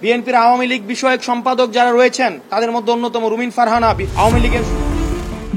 বিএনপির আওয়ামী লীগ বিষয়ক সম্পাদক যারা রয়েছেন তাদের মধ্যে অন্যতম রুমিন ফারহানা আওয়ামী লীগের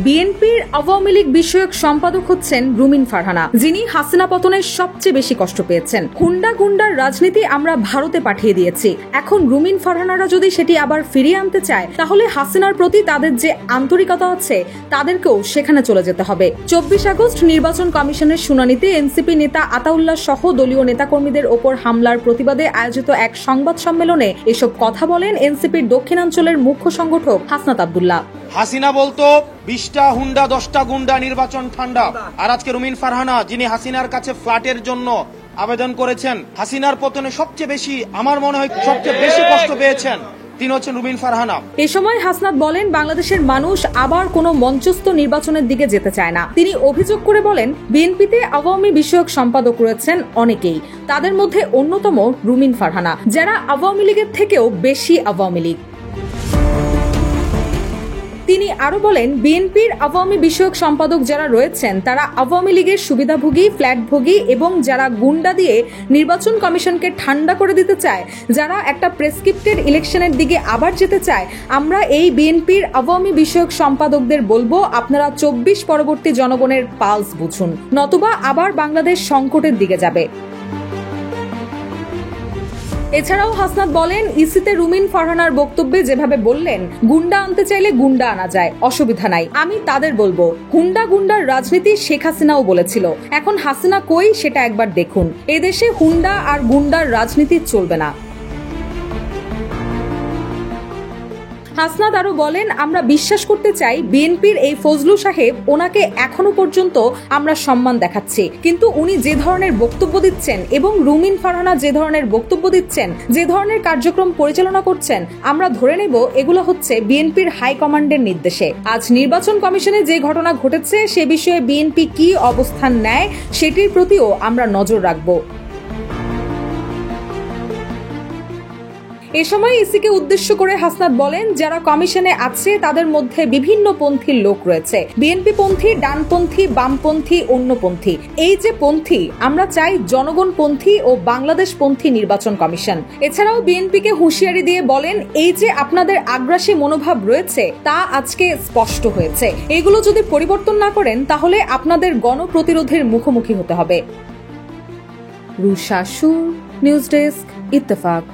বিএনপির আওয়ামী লীগ বিষয়ক সম্পাদক হচ্ছেন রুমিন ফারহানা, যিনি হাসিনা পতনের সবচেয়ে বেশি কষ্ট পেয়েছেন। হুন্ডা গুন্ডার রাজনীতি আমরা ভারতে পাঠিয়ে দিয়েছি। এখন রুমিন ফারহানারা যদি সেটি আবার ফিরিয়ে আনতে চায়, তাহলে হাসিনার প্রতি তাদের যে আন্তরিকতা আছে তাদেরকেও সেখানে চলে যেতে হবে। 24 আগস্ট নির্বাচন কমিশনের শুনানিতে এনসিপি নেতা আতাউল্লাহ সহ দলীয় নেতাকর্মীদের ওপর হামলার প্রতিবাদে আয়োজিত এক সংবাদ সম্মেলনে এসব কথা বলেন এনসিপির দক্ষিণাঞ্চলের মুখ্য সংগঠক হাসনাত আব্দুল্লাহ। হাসিনা বলতো 20টা হুন্ডা 10টা গুন্ডা, নির্বাচন ঠান্ডা। আর আজকে রুমিন ফারহানা, যিনি হাসিনার কাছে ফ্ল্যাটের জন্য আবেদন করেছেন, হাসিনার পতনে সবচেয়ে বেশি, আমার মনে হয় সবচেয়ে বেশি কষ্ট পেয়েছেন, তিনি হচ্ছেন রুমিন ফারহানা। এ সময় হাসনাত বলেন, বাংলাদেশের মানুষ আবার কোনো মঞ্চস্থ নির্বাচনের দিকে যেতে চায় না। তিনি অভিযোগ করে বলেন, বিএনপিতে আওয়ামী বিষয়ক সম্পাদক রয়েছেন অনেকেই, তাদের মধ্যে অন্যতম রুমিন ফারহানা, যারা আওয়ামী লীগের থেকেও বেশি আওয়ামী লীগ। তিনি আরো বলেন, বিএনপির আওয়ামী বিষয়ক সম্পাদক যারা রয়েছেন তারা আওয়ামী লীগের সুবিধাভোগী, ফ্ল্যাটভোগী এবং যারা গুন্ডা দিয়ে নির্বাচন কমিশনকে ঠান্ডা করে দিতে চায়, যারা একটা প্রেসক্রিপ্টেড ইলেকশনের দিকে আবার যেতে চায়। আমরা এই বিএনপির আওয়ামী বিষয়ক সম্পাদকদের বলবো, আপনারা 24 পরবর্তী জনগণের পালস বুঝুন, নতুবা আবার বাংলাদেশ সংকটের দিকে যাবে। এছাড়াও হাসনাত বলেন, ইসিতে রুমিন ফারহানার বক্তব্যে যেভাবে বললেন, গুন্ডা আনতে চাইলে গুন্ডা আনা যায়, অসুবিধা নাই। আমি তাদের বলবো, হুন্ডা গুন্ডার রাজনীতি শেখ হাসিনাও বলেছিল, এখন হাসিনা কই সেটা একবার দেখুন। এদেশে হুন্ডা আর গুন্ডার রাজনীতি চলবে না। হাসনাত আরো বলেন, আমরা বিশ্বাস করতে চাই বিএনপির এই ফজলু সাহেব, ওনাকে এখনো পর্যন্ত আমরা সম্মান দেখাচ্ছি, কিন্তু উনি যে ধরনের বক্তব্য দিচ্ছেন এবং রুমিন ফারহানা যে ধরনের বক্তব্য দিচ্ছেন, যে ধরনের কার্যক্রম পরিচালনা করছেন, আমরা ধরে নেব এগুলো হচ্ছে বিএনপির হাইকমান্ডের নির্দেশে। আজ নির্বাচন কমিশনে যে ঘটনা ঘটেছে সে বিষয়ে বিএনপি কি অবস্থান নেয় সেটির প্রতিও আমরা নজর রাখব। এ সময় ইসিকে উদ্দেশ্য করে হাসনাত বলেন, যারা কমিশনে আছে তাদের মধ্যে বিভিন্ন পন্থীর লোক রয়েছে, বিএনপি পন্থী, ডানপন্থী, বামপন্থী, অন্যপন্থী। এই যে পন্থী, আমরা চাই জনগণপন্থী ও বাংলাদেশপন্থী নির্বাচন কমিশন। এছাড়াও বিএনপিকে হুঁশিয়ারি দিয়ে বলেন, এই যে আপনাদের আগ্রাসী মনোভাব রয়েছে তা আজকে স্পষ্ট হয়েছে, এগুলো যদি পরিবর্তন না করেন তাহলে আপনাদের গণপ্রতিরোধের মুখোমুখি হতে হবে। রুশা সুর, নিউজ ডেস্ক, ইত্তেফাক।